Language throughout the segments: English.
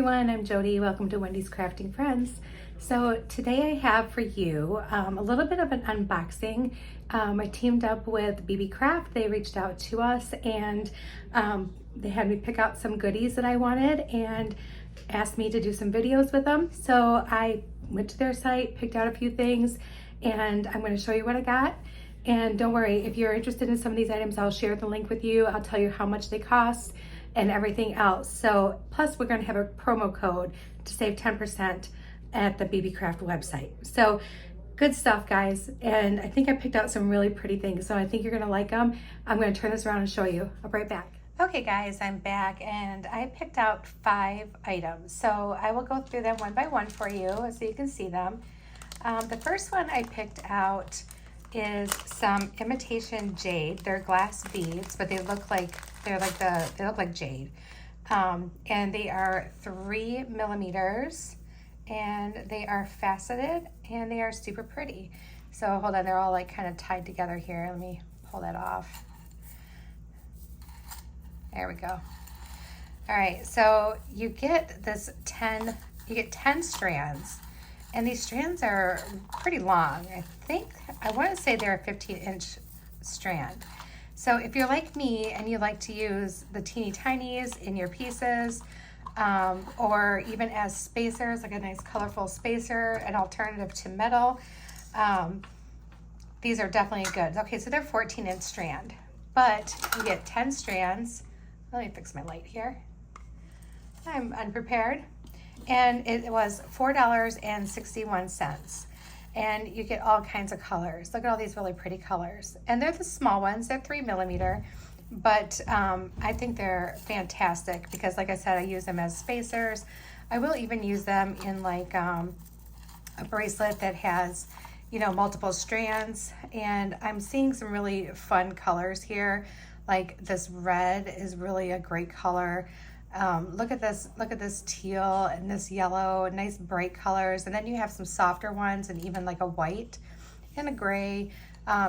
everyone, I'm Jody. Welcome to Wendy's Crafting Friends. So today I have for you a little bit of an unboxing. I teamed up with Beebeecraft. They reached out to us and they had me pick out some goodies that I wanted and asked me to do some videos with them. So I went to their site, picked out a few things, and I'm going to show you what I got. And don't worry, if you're interested in some of these items, I'll share the link with you. I'll tell you how much they cost and everything else. So plus we're going to have a promo code to save 10% at the Beebeecraft website. So good stuff, guys. And I think I picked out some really pretty things, so I think you're going to like them. I'm going to turn this around and show you. I'll be right back. Okay guys, I'm back and I picked out 5 items. So I will go through them one by one for you so you can see them. The first one I picked out is some imitation jade. They're glass beads, but they look like jade. And they are 3 millimeters and they are faceted and they are super pretty. So hold on, they're all like kind of tied together here. Let me pull that off. There we go. All right, so you get 10 strands. And these strands are pretty long. I want to say they're a 15-inch strand. So if you're like me and you like to use the teeny tinies in your pieces, or even as spacers, like a nice colorful spacer, an alternative to metal, these are definitely good. Okay, so they're 14-inch strand, but you get 10 strands. Let me fix my light here. I'm unprepared. And it was $4.61. And you get all kinds of colors. Look at all these really pretty colors. And they're the small ones, they're 3 millimeter, but I think they're fantastic because like I said, I use them as spacers. I will even use them in like a bracelet that has, you know, multiple strands. And I'm seeing some really fun colors here. Like this red is really a great color. Look at this teal and this yellow, nice bright colors. And then you have some softer ones and even like a white and a gray,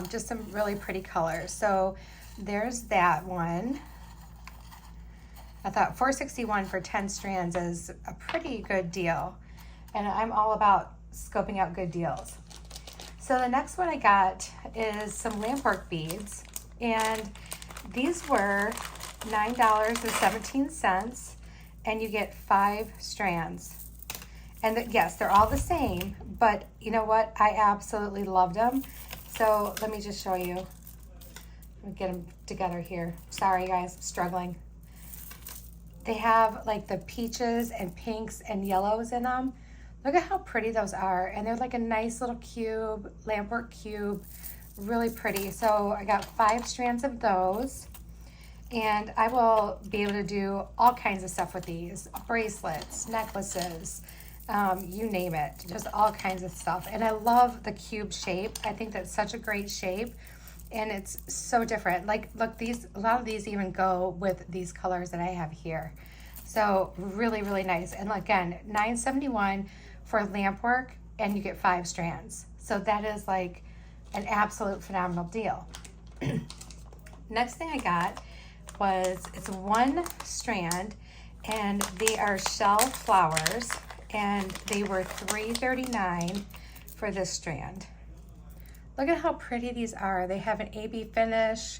just some really pretty colors. So there's that one. I thought $4.61 for 10 strands is a pretty good deal. And I'm all about scoping out good deals. So the next one I got is some lampwork beads. And these were $9.17, and you get 5 strands. And yes, they're all the same, but you know what? I absolutely loved them. So let me just show you. Let me get them together here. Sorry guys, I'm struggling. They have like the peaches and pinks and yellows in them. Look at how pretty those are. And they're like a nice little cube, lampwork cube, really pretty. So I got 5 strands of those. And I will be able to do all kinds of stuff with these, bracelets, necklaces, you name it, just all kinds of stuff. And I love the cube shape. I think that's such a great shape and it's so different. Like, look, a lot of these even go with these colors that I have here. So really, really nice. And again, $9.71 for lamp work and you get 5 strands. So that is like an absolute phenomenal deal. Next thing I got it's 1 strand and they are shell flowers and they were $3.39 for this strand. Look at how pretty these are. They have an AB finish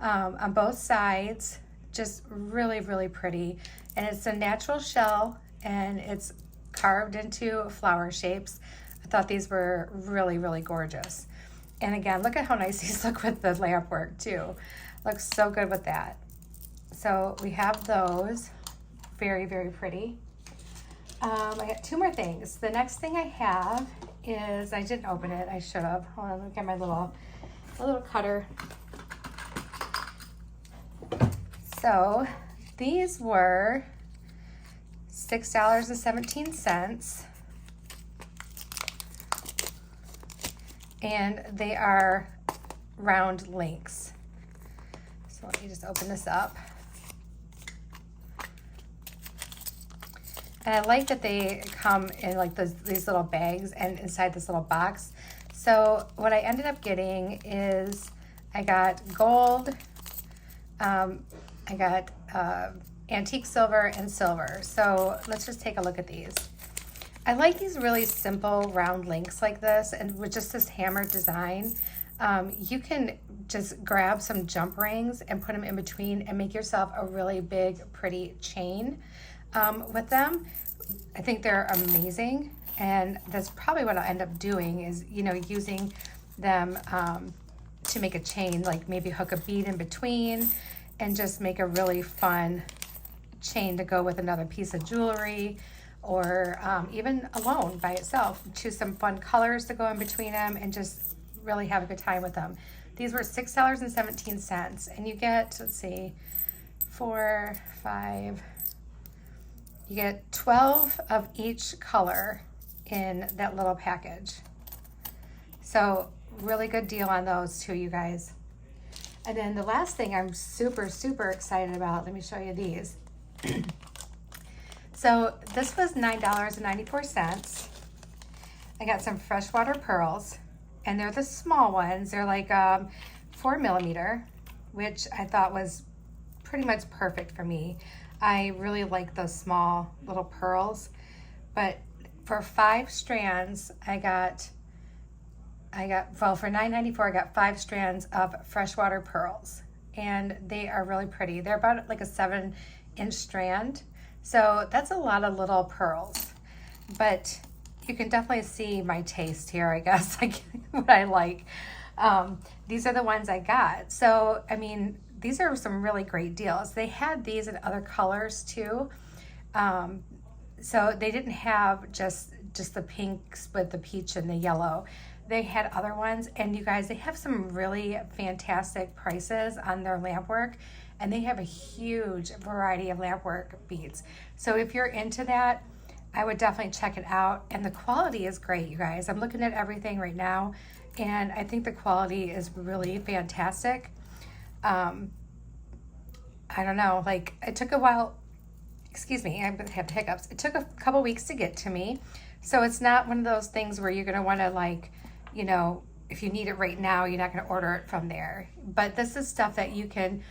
on both sides, just really, really pretty. And it's a natural shell and it's carved into flower shapes. I thought these were really, really gorgeous. And again, look at how nice these look with the lamp work too. Looks so good with that. So we have those, very, very pretty. I got 2 more things. The next thing I have is, I didn't open it, I should have. Hold on, let me get my little cutter. So these were $6.17. And they are round links. So let me just open this up. And I like that they come in like these little bags and inside this little box. So what I ended up getting is I got gold, I got antique silver, and silver. So let's just take a look at these. I like these really simple round links like this, and with just this hammered design. You can just grab some jump rings and put them in between and make yourself a really big, pretty chain with them. I think they're amazing, and that's probably what I'll end up doing is, you know, using them to make a chain, like maybe hook a bead in between and just make a really fun chain to go with another piece of jewelry, or even alone by itself. Choose some fun colors to go in between them and just really have a good time with them. These were $6.17, and you get, let's see, 4, 5, you get 12 of each color in that little package. So really good deal on those too, you guys. And then the last thing I'm super, super excited about, let me show you these. So this was $9.94. I got some freshwater pearls, and they're the small ones. They're like 4 millimeter, which I thought was pretty much perfect for me. I really like those small little pearls, but for 5 strands, I got well, for $9.94, I got 5 strands of freshwater pearls, and they are really pretty. They're about like a 7-inch strand, so that's a lot of little pearls, but you can definitely see my taste here, I guess, like what I like. These are the ones I got. So, I mean, these are some really great deals. They had these in other colors too. So they didn't have just the pinks with the peach and the yellow. They had other ones, and you guys, they have some really fantastic prices on their lamp work, and they have a huge variety of lamp work beads. So if you're into that, I would definitely check it out. And the quality is great, you guys. I'm looking at everything right now, and I think the quality is really fantastic. I don't know, like it took a while, excuse me, I'm gonna have hiccups. It took a couple weeks to get to me. So it's not one of those things where you're gonna wanna, like, you know, if you need it right now, you're not gonna order it from there. But this is stuff that you can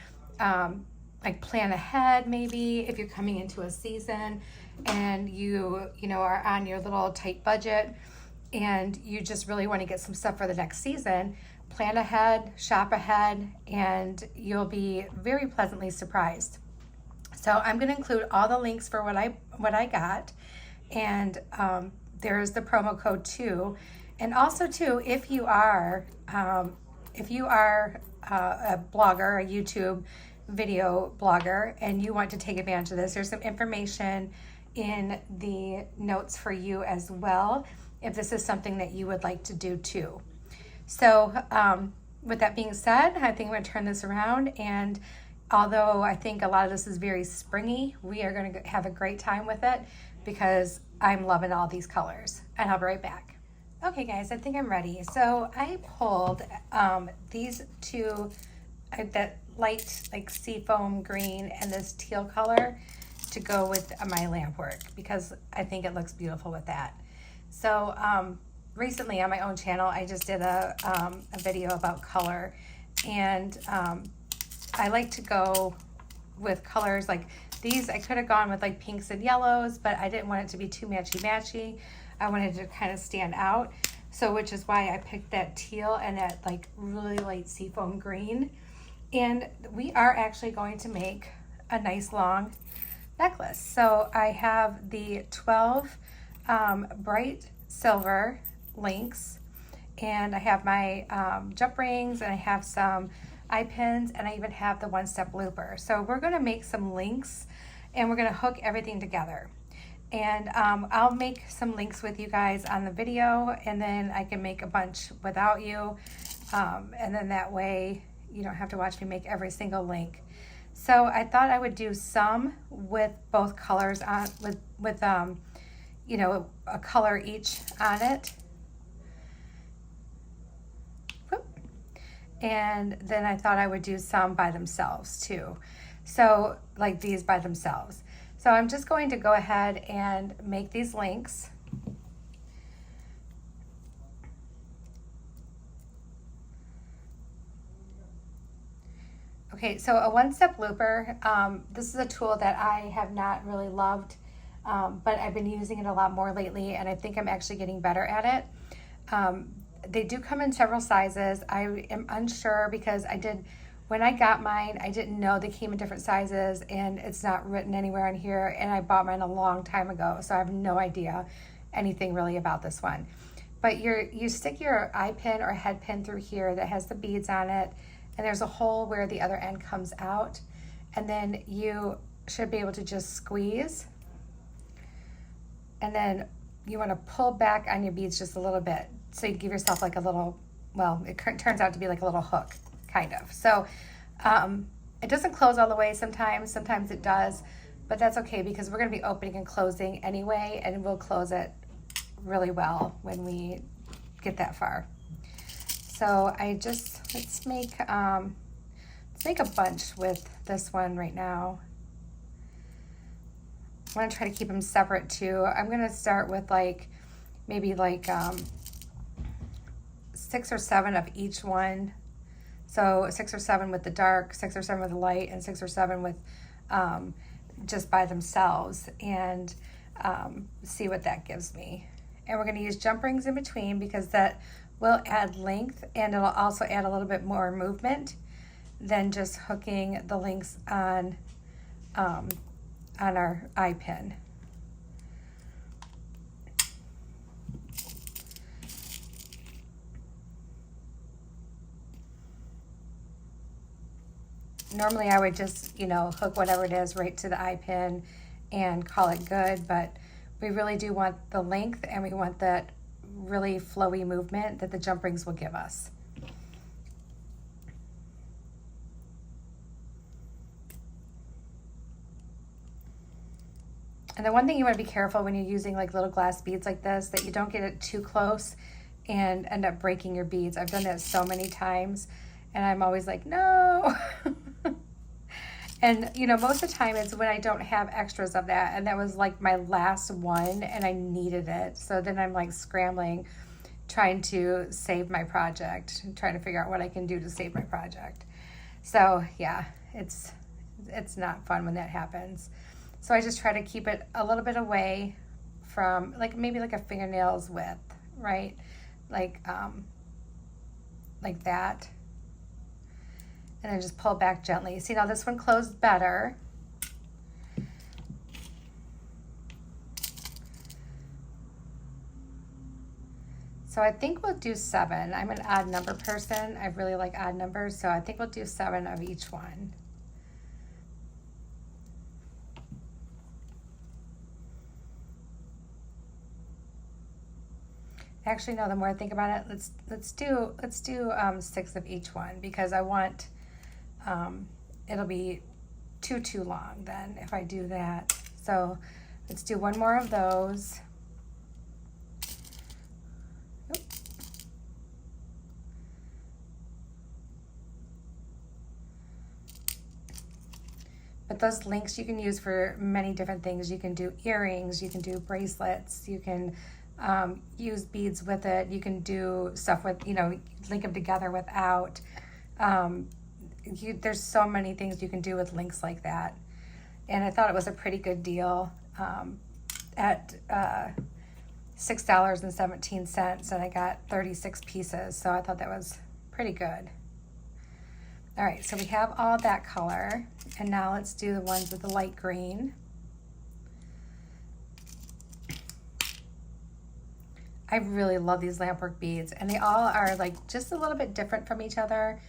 like plan ahead, maybe if you're coming into a season and you know, are on your little tight budget and you just really wanna get some stuff for the next season. Plan ahead, shop ahead, and you'll be very pleasantly surprised. So I'm going to include all the links for what I got, and there's the promo code too. And also too, if you are a blogger, a YouTube video blogger, and you want to take advantage of this, there's some information in the notes for you as well, if this is something that you would like to do too. So with that being said, I think I'm going to turn this around, and although I think a lot of this is very springy, we are going to have a great time with it because I'm loving all these colors, and I'll be right back. Okay guys, I think I'm ready. So I pulled these two, that light like seafoam green and this teal color to go with my lamp work because I think it looks beautiful with that. So recently on my own channel, I just did a video about color, and I like to go with colors like these. I could have gone with like pinks and yellows, but I didn't want it to be too matchy-matchy. I wanted to kind of stand out, so which is why I picked that teal and that like really light seafoam green. And we are actually going to make a nice long necklace. So I have the 12 bright silver links, and I have my jump rings, and I have some eye pins, and I even have the one-step looper. So we're going to make some links, and we're going to hook everything together. And I'll make some links with you guys on the video, and then I can make a bunch without you, and then that way you don't have to watch me make every single link. So I thought I would do some with both colors on, with you know, a color each on it. Whoop. And then I thought I would do some by themselves too. So like these by themselves. So I'm just going to go ahead and make these links. Okay, so a one-step looper, this is a tool that I have not really loved, but I've been using it a lot more lately, and I think I'm actually getting better at it. They do come in several sizes. I am unsure because when I got mine, I didn't know they came in different sizes, and it's not written anywhere on here, and I bought mine a long time ago, so I have no idea anything really about this one. But you stick your eye pin or head pin through here that has the beads on it, and there's a hole where the other end comes out, and then you should be able to just squeeze, and then you want to pull back on your beads just a little bit, so you give yourself like a little, well, it turns out to be like a little hook, kind of. So it doesn't close all the way sometimes it does, but that's okay because we're going to be opening and closing anyway, and we'll close it really well when we get that far. So let's make a bunch with this one right now. I want to try to keep them separate too. I'm going to start with maybe 6 or 7 of each one. So 6 or 7 with the dark, 6 or 7 with the light, and 6 or 7 with just by themselves, and see what that gives me. And we're going to use jump rings in between because that will add length, and it'll also add a little bit more movement than just hooking the links on our eye pin. Normally I would just, hook whatever it is right to the eye pin and call it good, but we really do want the length, and we want that really flowy movement that the jump rings will give us. And the one thing you want to be careful when you're using little glass beads like this, that you don't get it too close and end up breaking your beads. I've done that so many times, and I'm always like, no. And most of the time it's when I don't have extras of that, and that was my last one and I needed it. So then I'm scrambling, trying to save my project, trying to figure out what I can do to save my project. So yeah, it's not fun when that happens. So I just try to keep it a little bit away from maybe a fingernail's width, right? Like that. And then just pull back gently. See, now this one closed better. So I think we'll do 7. I'm an odd number person. I really like odd numbers, so I think we'll do 7 of each one. Actually, no, the more I think about it, let's do 6 of each one, because I want it'll be too long then if I do that. So let's do one more of those. Oop. But those links you can use for many different things. You can do earrings, you can do bracelets, you can use beads with it, you can do stuff with, link them together without. There's so many things you can do with links like that. And I thought it was a pretty good deal at $6.17, and I got 36 pieces, so I thought that was pretty good. All right, so we have all that color, and now let's do the ones with the light green. I really love these lampwork beads, and they all are just a little bit different from each other,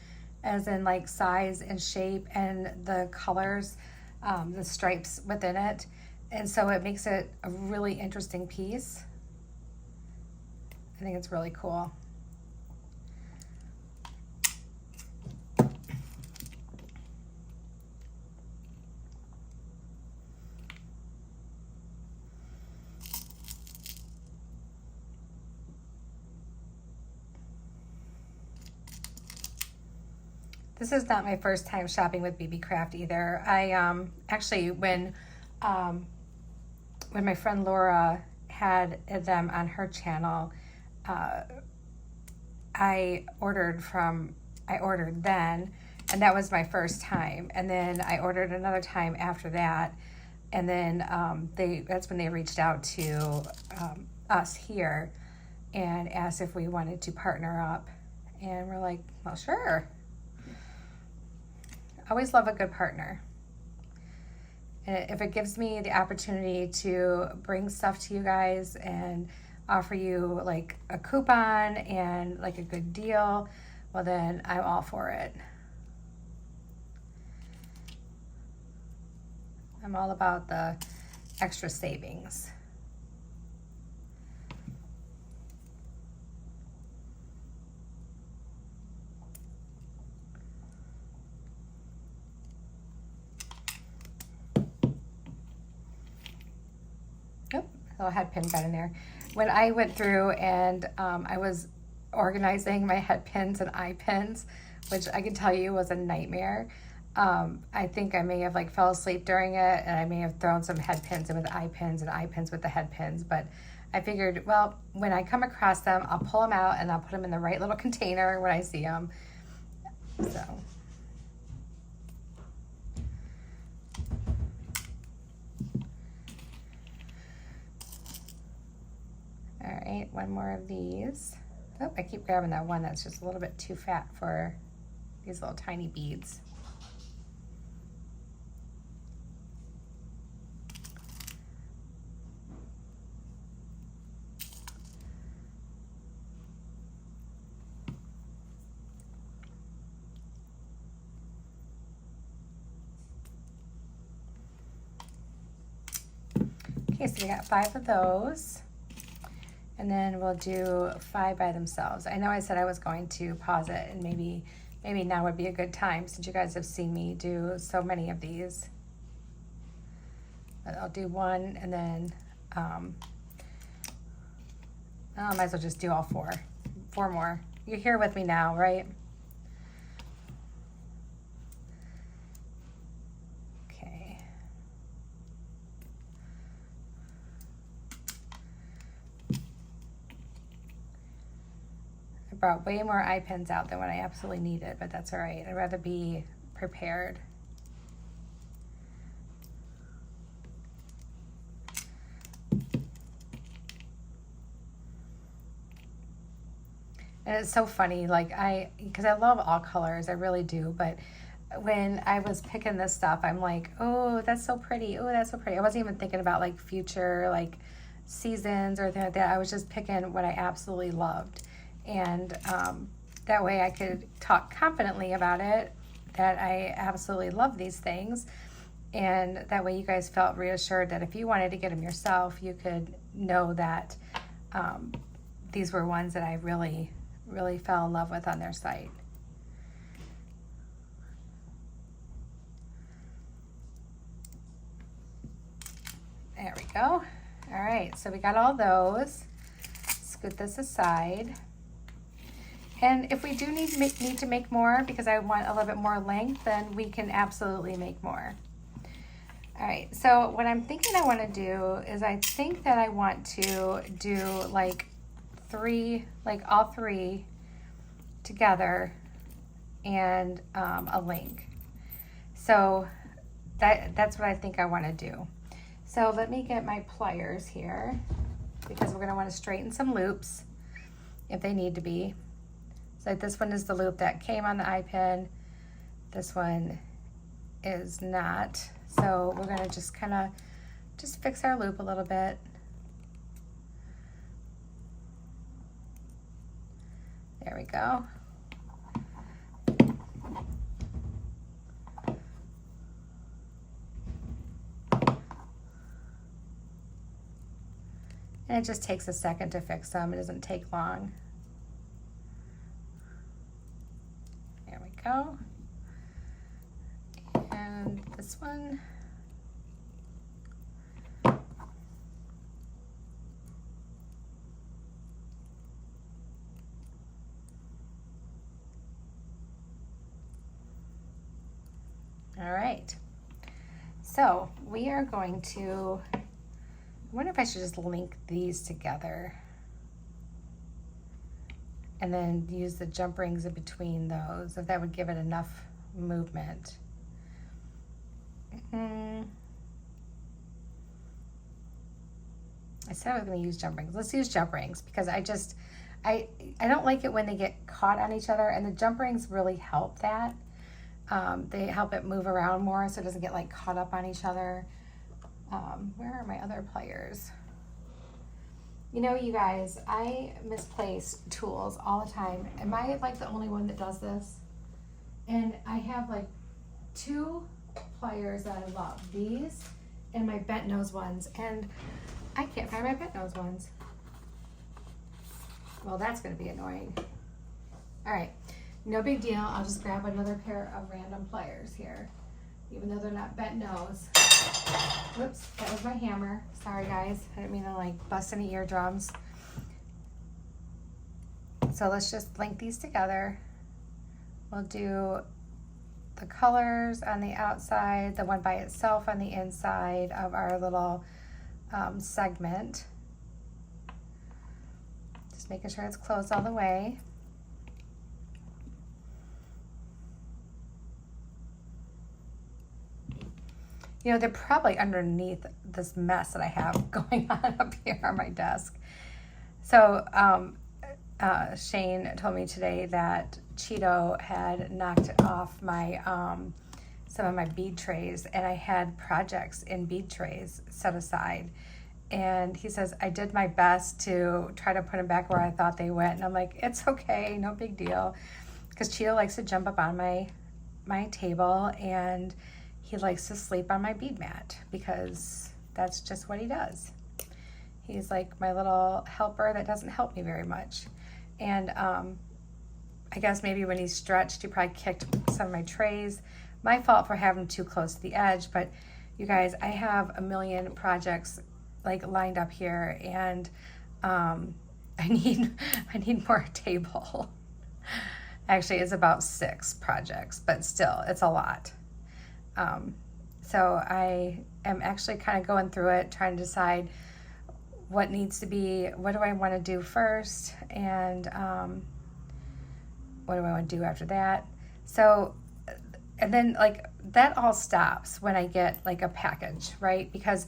as in size and shape and the colors, the stripes within it. And so it makes it a really interesting piece. I think it's really cool. This is not my first time shopping with Beebeecraft either. I actually, when my friend Laura had them on her channel, I ordered then, And that was my first time. And then I ordered another time after that. And then that's when they reached out to us here and asked if we wanted to partner up. And we're like, well, sure. Always love a good partner. And if it gives me the opportunity to bring stuff to you guys and offer you like a coupon and like a good deal, well then I'm all for it. I'm all about the extra savings. Yep, little head pin got in there. When I went through and I was organizing my head pins and eye pins, which I can tell you was a nightmare. I think I may have like fell asleep during it, and I may have thrown some head pins in with eye pins and eye pins with the head pins, but I figured, well, when I come across them, I'll pull them out and I'll put them in the right little container when I see them. So. All right, one more of these. Oh, I keep grabbing that one that's just a little bit too fat for these little tiny beads. Okay, so we got 5 of those. And then we'll do 5 by themselves. I know I said I was going to pause it, and maybe now would be a good time since you guys have seen me do so many of these. But I'll do 1 and then I might as well just do all 4. 4 more. You're here with me now, right? Brought way more eye pins out than what I absolutely needed, but that's all right. I'd rather be prepared. And it's so funny, like because I love all colors, I really do, but when I was picking this stuff, I'm like, oh, that's so pretty. Oh, that's so pretty. I wasn't even thinking about like future like seasons or anything like that. I was just picking what I absolutely loved. And that way I could talk confidently about it, that I absolutely love these things. And that way you guys felt reassured that if you wanted to get them yourself, you could know that these were ones that I really, really fell in love with on their site. There we go. All right, so we got all those. Scoot this aside. And if we do need to make more, because I want a little bit more length, then we can absolutely make more. All right, so what I'm thinking I want to do is I think that I want to do like 3, like all 3 together and a link. So that's what I think I want to do. So let me get my pliers here, because we're going to want to straighten some loops if they need to be. So this one is the loop that came on the eye pin. This one is not. So we're gonna just kind of just fix our loop a little bit. There we go. And it just takes a second to fix them. It doesn't take long. Go. And this one. All right. So we are going to, I wonder if I should just link these together and then use the jump rings in between those, if that would give it enough movement. I said I was going to use jump rings. Let's use jump rings because I don't like it when they get caught on each other, and the jump rings really help that. They help it move around more so it doesn't get like caught up on each other. Where are my other pliers? You know, you guys, I misplace tools all the time. Am I like the only one that does this? And I have like 2 pliers that I love. These and my bent nose ones. And I can't find my bent nose ones. Well, that's going to be annoying. All right, no big deal. I'll just grab another pair of random pliers here, even though they're not bent nose. Whoops, that was my hammer. Sorry, guys. I didn't mean to like bust any eardrums. So let's just link these together. We'll do the colors on the outside, the one by itself on the inside of our little segment. Just making sure it's closed all the way. You know, they're probably underneath this mess that I have going on up here on my desk. So Shane told me today that Cheeto had knocked off my some of my bead trays, and I had projects in bead trays set aside. And he says, I did my best to try to put them back where I thought they went. And I'm like, it's okay, no big deal. Because Cheeto likes to jump up on my table, and he likes to sleep on my bead mat because that's just what he does. He's like my little helper that doesn't help me very much. And I guess maybe when he's stretched, he probably kicked some of my trays. My fault for having too close to the edge, but you guys, I have a million projects like lined up here, and I need more table. Actually, it's about 6 projects, but still, it's a lot. So I am actually kind of going through it, trying to decide what needs to be, what do I want to do first, and what do I want to do after that. So, and then like that all stops when I get like a package, right? Because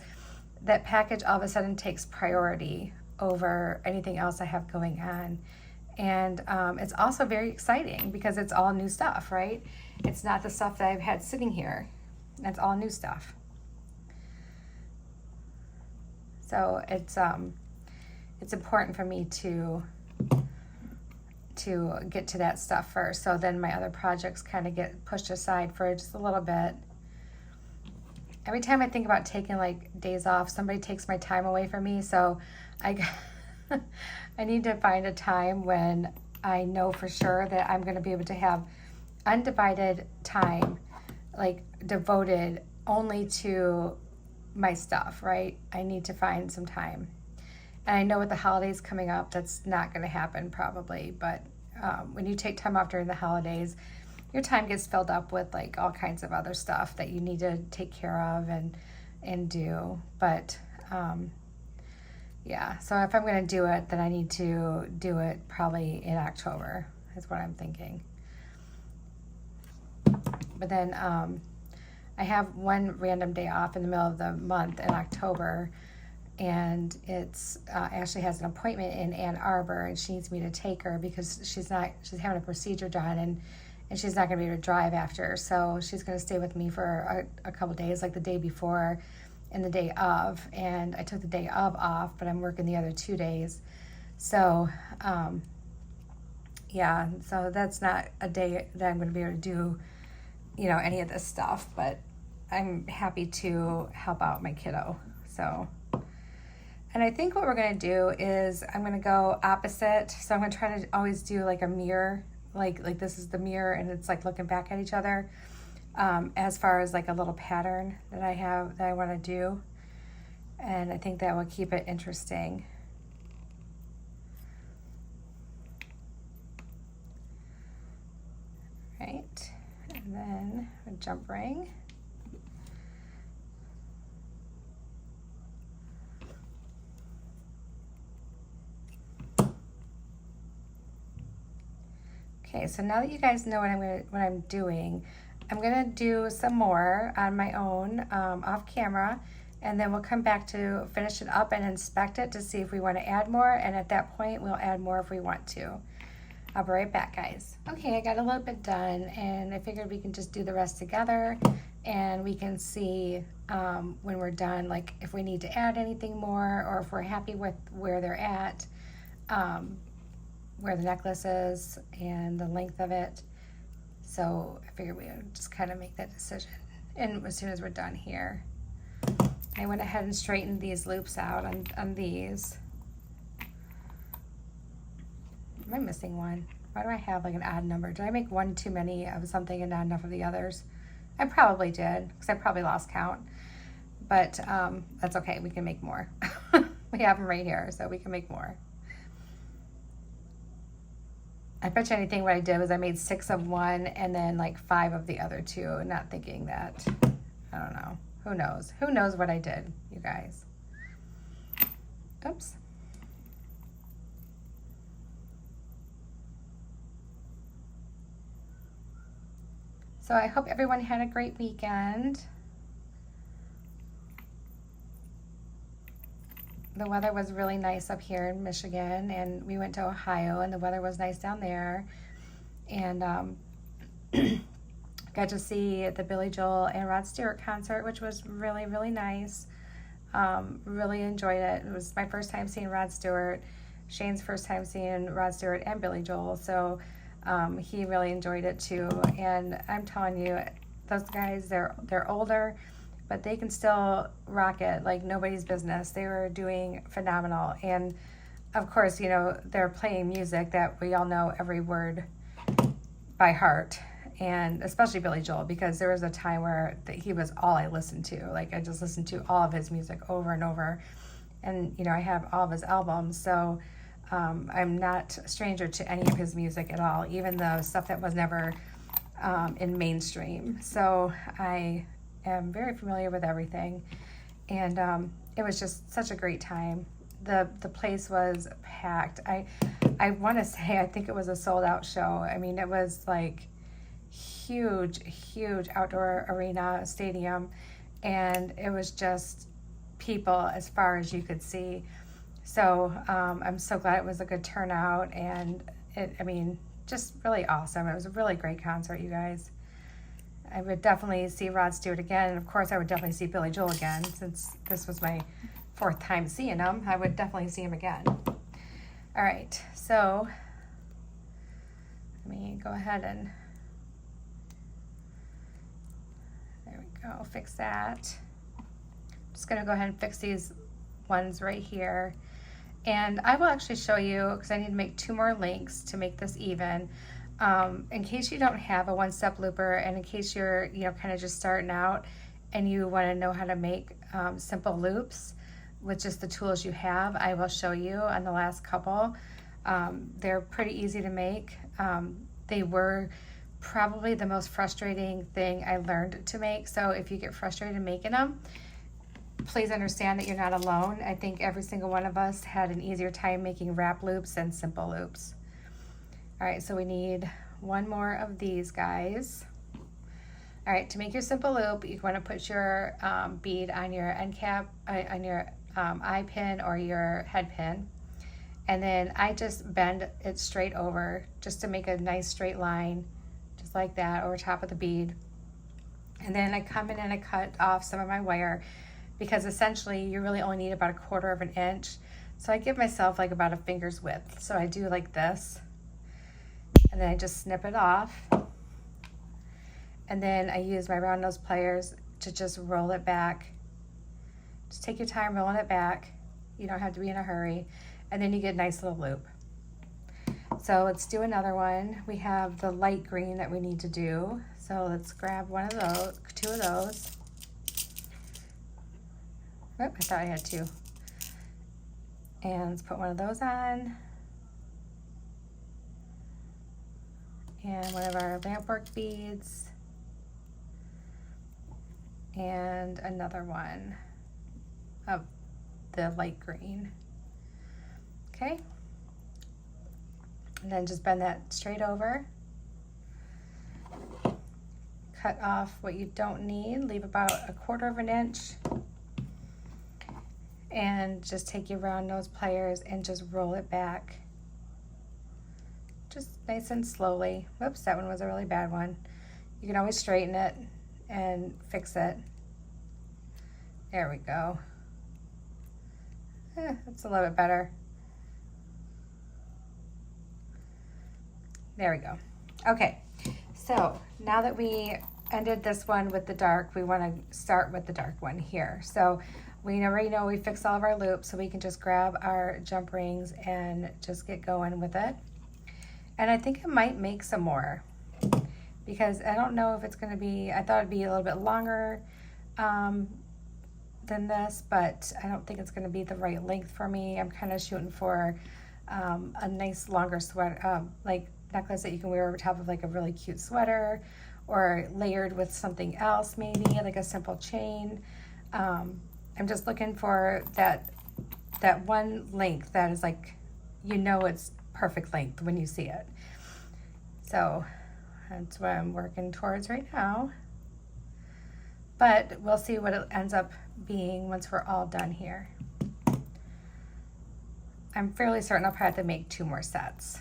that package all of a sudden takes priority over anything else I have going on. And it's also very exciting because it's all new stuff, right? It's not the stuff that I've had sitting here. It's all new stuff. So it's important for me to get to that stuff first. So then my other projects kind of get pushed aside for just a little bit. Every time I think about taking like days off, somebody takes my time away from me. So I need to find a time when I know for sure that I'm going to be able to have undivided time, like devoted only to my stuff, right? I need to find some time. And I know with the holidays coming up, that's not going to happen probably. But when you take time off during the holidays, your time gets filled up with like all kinds of other stuff that you need to take care of and do. But yeah, so if I'm going to do it, then I need to do it probably in October is what I'm thinking. But then I have one random day off in the middle of the month in October, and it's Ashley has an appointment in Ann Arbor, and she needs me to take her because she's having a procedure done, and she's not going to be able to drive after. So she's going to stay with me for a couple days, like the day before and the day of. And I took the day of off, but I'm working the other 2 days. So, yeah, so that's not a day that I'm going to be able to do, you know, any of this stuff. But I'm happy to help out my kiddo. So, and I think what we're going to do is I'm going to go opposite. So I'm going to try to always do like a mirror. Like this is the mirror and it's like looking back at each other, as far as like a little pattern that I have that I want to do. And I think that will keep it interesting. Right, and then a jump ring. Okay, so now that you guys know what I'm doing, I'm gonna do some more on my own off camera, and then we'll come back to finish it up and inspect it to see if we want to add more, and at that point we'll add more if we want to. I'll be right back, guys. Okay, I got a little bit done, and I figured we can just do the rest together, and we can see when we're done, like if we need to add anything more, or if we're happy with where they're at, where the necklace is and the length of it. So I figured we would just kind of make that decision. And as soon as we're done here, I went ahead and straightened these loops out on these. Am I missing one? Why do I have like an odd number? Did I make one too many of something and not enough of the others? I probably did, because I probably lost count. But that's okay, we can make more. We have them right here, so we can make more. I bet you anything what I did was I made 6 of one and then like 5 of the other 2, not thinking that, I don't know. Who knows? Who knows what I did, you guys? Oops. So I hope everyone had a great weekend. The weather was really nice up here in Michigan, and we went to Ohio, and the weather was nice down there. And got to see the Billy Joel and Rod Stewart concert, which was really, really nice. Really enjoyed it. It was my first time seeing Rod Stewart, Shane's first time seeing Rod Stewart and Billy Joel, so he really enjoyed it too. And I'm telling you, those guys, they're older, but they can still rock it like nobody's business. They were doing phenomenal. And of course, you know, they're playing music that we all know every word by heart. And especially Billy Joel, because there was a time where he was all I listened to. Like, I just listened to all of his music over and over. And, you know, I have all of his albums. So I'm not a stranger to any of his music at all, even the stuff that was never in mainstream. So I am very familiar with everything, and it was just such a great time. The place was packed. I want to say I think it was a sold out show. I mean, it was like huge outdoor arena stadium, and it was just people as far as you could see. So I'm so glad it was a good turnout, and I mean, just really awesome. It was a really great concert, you guys. I would definitely see Rod Stewart again, and of course I would definitely see Billy Joel again, since this was my 4th time seeing him. I would definitely see him again. All right, so let me go ahead and, there we go, fix that. I'm just gonna go ahead and fix these ones right here. And I will actually show you, because I need to make 2 more links to make this even. In case you don't have a one-step looper, and in case you're, you know, kind of just starting out and you want to know how to make simple loops with just the tools you have, I will show you on the last couple. They're pretty easy to make. They were probably the most frustrating thing I learned to make. So if you get frustrated making them, please understand that you're not alone. I think every single one of us had an easier time making wrap loops than simple loops. All right, so we need 1 more of these guys. All right, to make your simple loop, you want to put your bead on your end cap, on your eye pin or your head pin. And then I just bend it straight over just to make a nice straight line, just like that, over top of the bead. And then I come in and I cut off some of my wire, because essentially you really only need about 1/4 of an inch. So I give myself like about a finger's width. So I do like this, and then I just snip it off. And then I use my round nose pliers to just roll it back. Just take your time rolling it back. You don't have to be in a hurry. And then you get a nice little loop. So let's do another one. We have the light green that we need to do. So let's grab 1 of those, 2 of those. Oh, I thought I had 2. And let's put 1 of those on. And 1 of our lampwork beads. And another one of the light green. Okay. And then just bend that straight over. cut off what you don't need. Leave about 1/4 of an inch. And just take your round nose pliers and just roll it back. Just nice and slowly. Whoops, that one was a really bad one. You can always straighten it and fix it. There we go. That's a little bit better. There we go. Okay, so now that we ended this one with the dark, we want to start with the dark one here. So we already know we fixed all of our loops, so we can just grab our jump rings and just get going with it. And I think I might make some more because I don't know if it's going to be, I thought it'd be a little bit longer than this, but I don't think it's going to be the right length for me. I'm kind of shooting for a nice longer sweater, like necklace that you can wear over top of like a really cute sweater, or layered with something else, maybe like a simple chain. I'm just looking for that one length that is like, you know, it's perfect length when you see it. So that's what I'm working towards right now. But we'll see what it ends up being once we're all done here. I'm fairly certain I'll probably have to make 2 more sets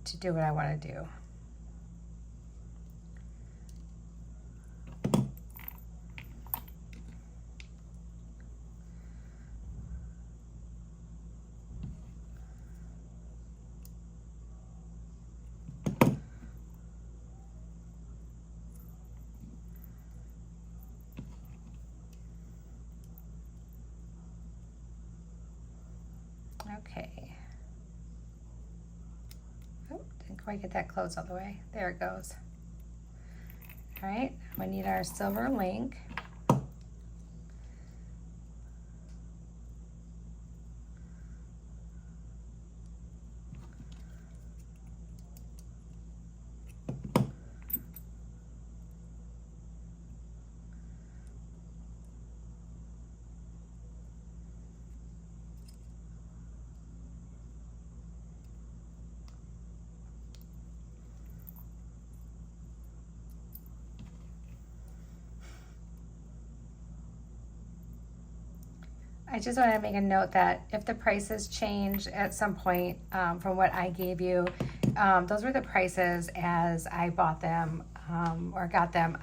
to do what I want to do. Okay. Oh, didn't quite get that close all the way. There it goes. All right, we need our silver link. I just want to make a note that if the prices change at some point from what I gave you, those were the prices as I bought them or got them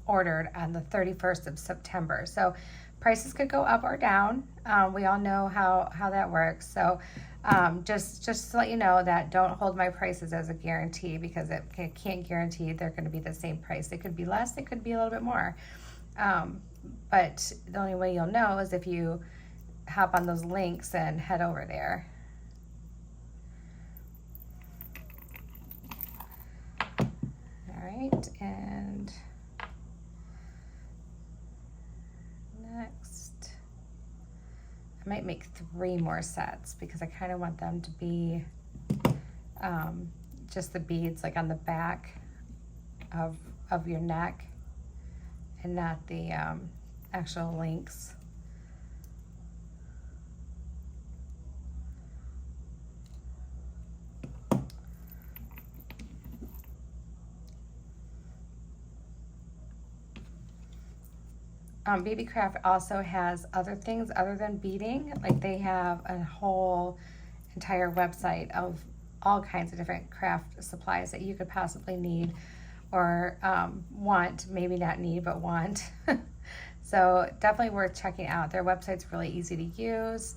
ordered on the 31st of September. So prices could go up or down. We all know how that works. So just to let you know that don't hold my prices as a guarantee, because it can't guarantee they're going to be the same price. It could be less, it could be a little bit more. But the only way you'll know is if you hop on those links and head over there. All right, and next, I might make 3 more sets because I kind of want them to be just the beads like on the back of your neck and not the actual links. Beebeecraft also has other things other than beading. Like they have a whole entire website of all kinds of different craft supplies that you could possibly need or want, maybe not need, but want. So definitely worth checking out. Their website's really easy to use.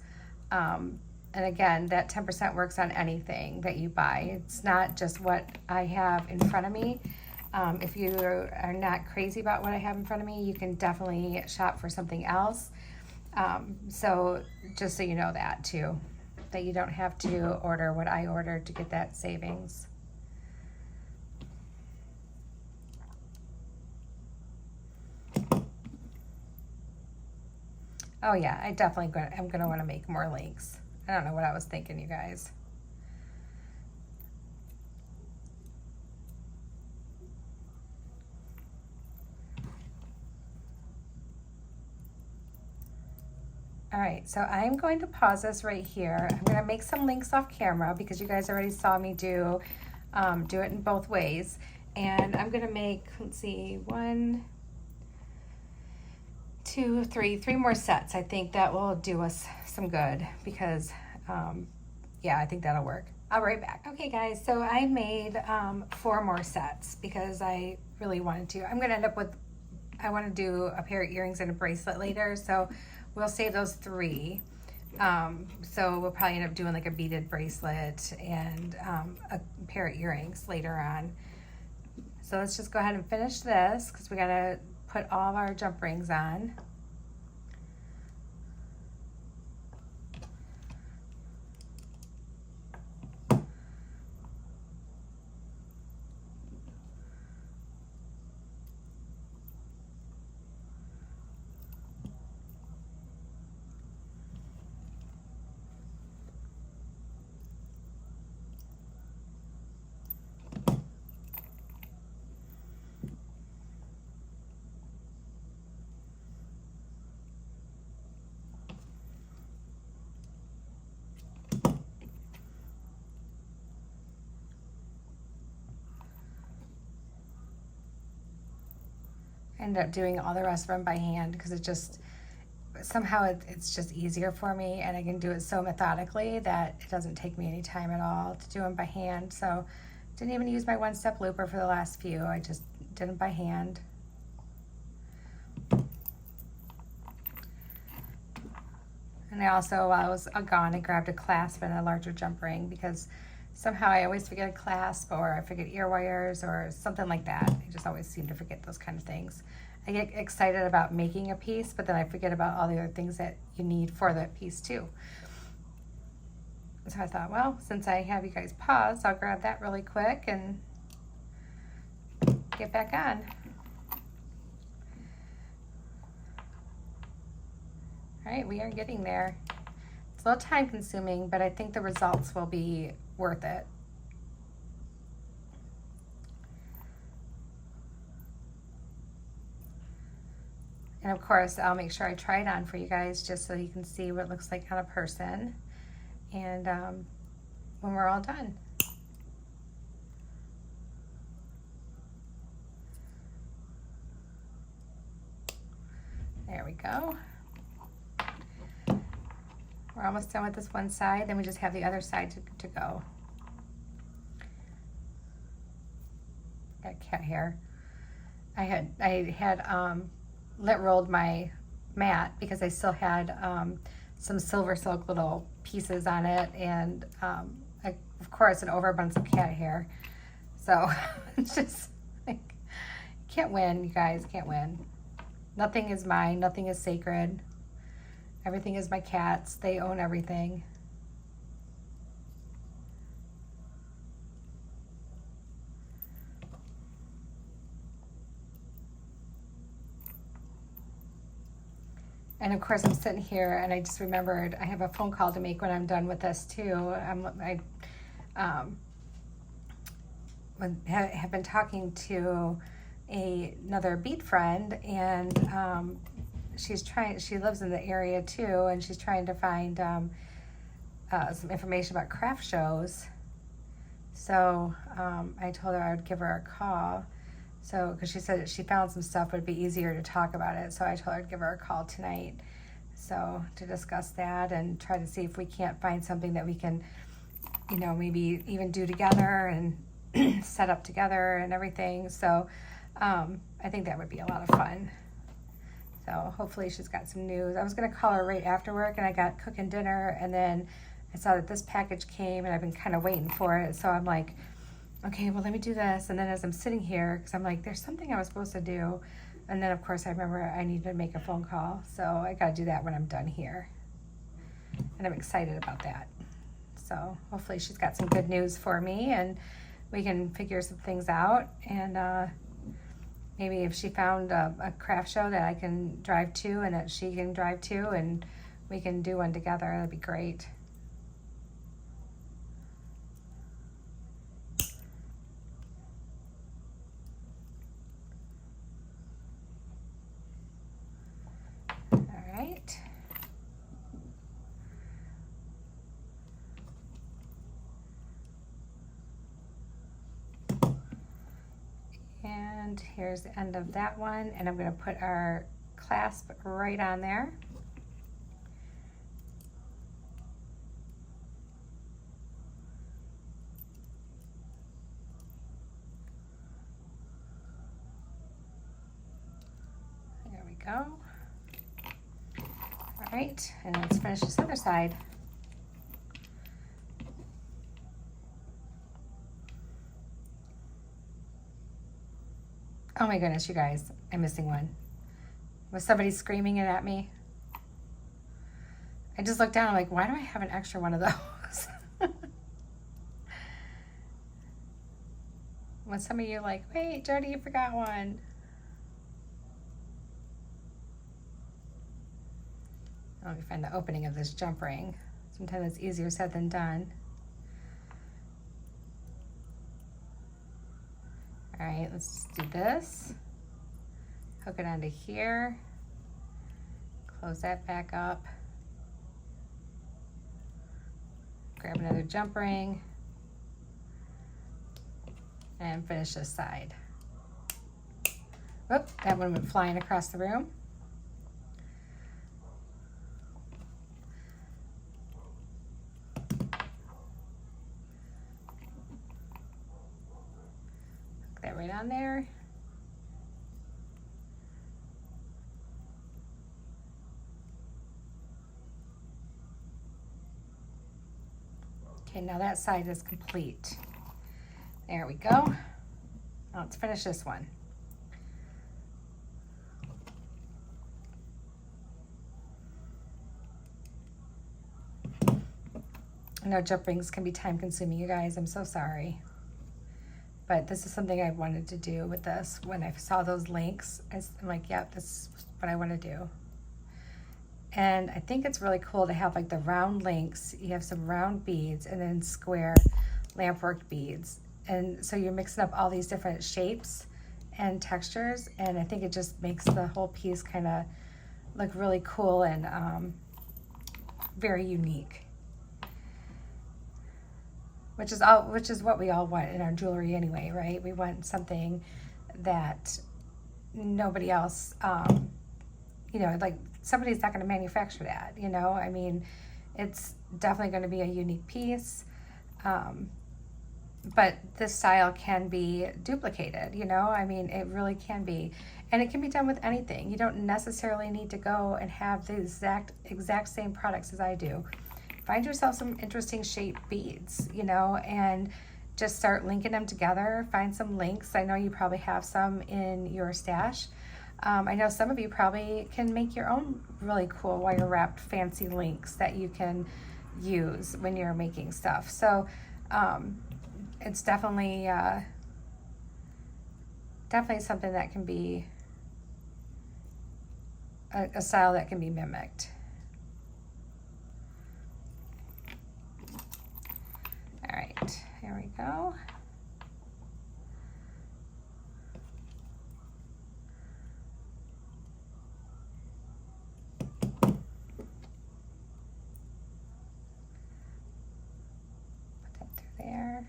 And again, that 10% works on anything that you buy. It's not just what I have in front of me. If you are not crazy about what I have in front of me, you can definitely shop for something else. So just so you know that too, that you don't have to order what I ordered to get that savings. Oh yeah, I'm gonna want to make more links. I don't know what I was thinking, you guys. All right, so I'm going to pause this right here. I'm going to make some links off camera because you guys already saw me do it in both ways. And I'm gonna make, let's see, 1, 2, 3, 3 more sets. I think that will do us some good because, yeah, I think that'll work. I'll be right back. Okay, guys, so I made 4 more sets because I really wanted to. I'm gonna end up with, I want to do a pair of earrings and a bracelet later, so we'll save those 3. So we'll probably end up doing like a beaded bracelet and a pair of earrings later on. So let's just go ahead and finish this because we gotta put all of our jump rings on. I ended up doing all the rest of them by hand because it just, somehow it's just easier for me and I can do it so methodically that it doesn't take me any time at all to do them by hand. So didn't even use my 1-step looper for the last few. I just did them by hand. And I also, while I was gone, I grabbed a clasp and a larger jump ring because somehow I always forget a clasp or I forget ear wires or something like that. I just always seem to forget those kind of things. I get excited about making a piece, but then I forget about all the other things that you need for that piece too. So I thought, well, since I have you guys pause, I'll grab that really quick and get back on. All right, we are getting there. It's a little time consuming, but I think the results will be worth it. And of course, I'll make sure I try it on for you guys just so you can see what it looks like on a person. And when we're all done. There we go. We're almost done with this one side, then we just have the other side to go. Got cat hair. I had lint rolled my mat because I still had some silver silk little pieces on it, and of course an overabundance of cat hair. So it's just like, can't win, you guys, can't win. Nothing is mine, nothing is sacred. Everything is my cat's. They own everything. And of course I'm sitting here and I just remembered I have a phone call to make when I'm done with this too. I have been talking to another bead friend, and she lives in the area too, and she's trying to find some information about craft shows. So I told her I would give her a call. So, because she said that she found some stuff, but it'd be easier to talk about it. So I told her I'd give her a call tonight. So to discuss that and try to see if we can't find something that we can, you know, maybe even do together and set up together and everything. So I think that would be a lot of fun. So hopefully she's got some news. I was going to call her right after work, and I got cooking dinner, and then I saw that this package came, and I've been kind of waiting for it. So I'm like, okay, well, let me do this. And then as I'm sitting here, because I'm like, there's something I was supposed to do. And then, of course, I remember I need to make a phone call. So I got to do that when I'm done here. And I'm excited about that. So hopefully she's got some good news for me, and we can figure some things out. And maybe if she found a craft show that I can drive to and that she can drive to, and we can do one together, that'd be great. And here's the end of that one, and I'm going to put our clasp right on there. There we go. All right, and let's finish this other side. Oh my goodness, you guys, I'm missing one. Was somebody screaming it at me? I just looked down, I'm like, why do I have an extra one of those? When some of you are like, wait, Jody, you forgot one. Let me find the opening of this jump ring. Sometimes it's easier said than done. All right, let's just do this. Hook it onto here. Close that back up. Grab another jump ring. And finish this side. Whoop, that one went flying across the room. Hook that right on there. Okay, now that side is complete. There we go. Now let's finish this one. I know jump rings can be time consuming, you guys. I'm so sorry. But this is something I wanted to do with this. When I saw those links, I'm like, yeah, this is what I want to do. And I think it's really cool to have like the round links. You have some round beads and then square lampwork beads. And so you're mixing up all these different shapes and textures. And I think it just makes the whole piece kind of look really cool and very unique. Which is what we all want in our jewelry anyway, right? We want something that nobody else, you know, like somebody's not going to manufacture that, you know? I mean, it's definitely going to be a unique piece. But this style can be duplicated, you know? I mean, it really can be. And it can be done with anything. You don't necessarily need to go and have the exact same products as I do. Find yourself some interesting shaped beads, you know, and just start linking them together. Find some links. I know you probably have some in your stash. I know some of you probably can make your own really cool wire wrapped fancy links that you can use when you're making stuff. So it's definitely something that can be a style that can be mimicked. All right, here we go. Put that through there.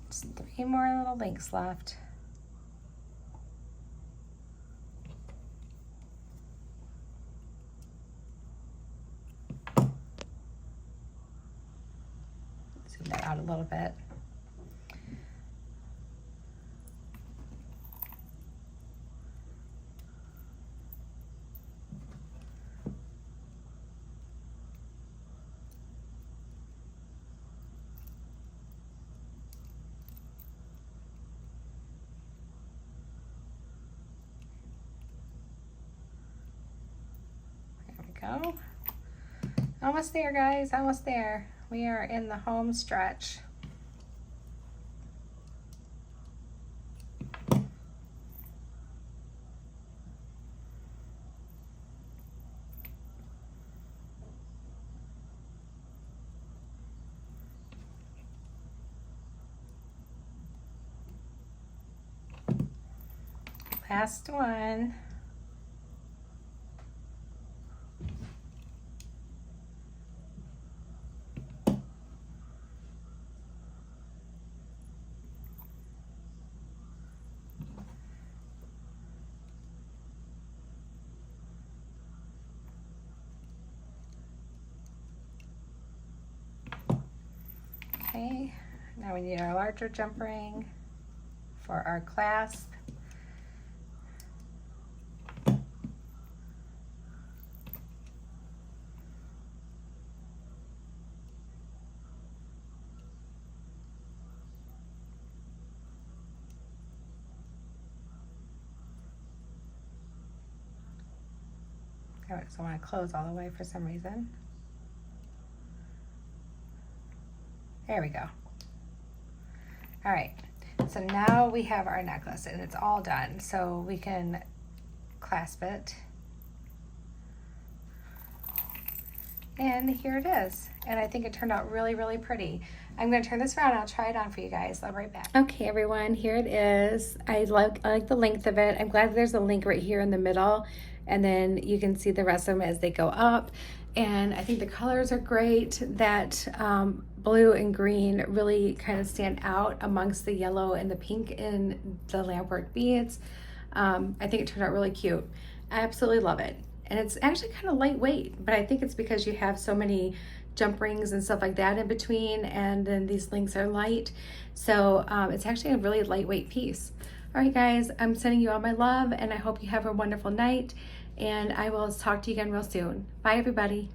Just 3 more little links left. Zoom that out a little bit. Go. Almost there, guys, almost there. We are in the home stretch. Last one. Okay, now we need our larger jump ring for our clasp. I just want to close all the way for some reason. There we go. All right, so now we have our necklace and it's all done. So we can clasp it. And here it is. And I think it turned out really, really pretty. I'm gonna turn this around and I'll try it on for you guys. I'll be right back. Okay, everyone, here it is. I like the length of it. I'm glad there's a link right here in the middle. And then you can see the rest of them as they go up. And I think the colors are great. That blue and green really kind of stand out amongst the yellow and the pink in the lampwork beads. I think it turned out really cute. I absolutely love it. And it's actually kind of lightweight, but I think it's because you have so many jump rings and stuff like that in between, and then these links are light. So it's actually a really lightweight piece. All right, guys, I'm sending you all my love, and I hope you have a wonderful night, and I will talk to you again real soon. Bye, everybody.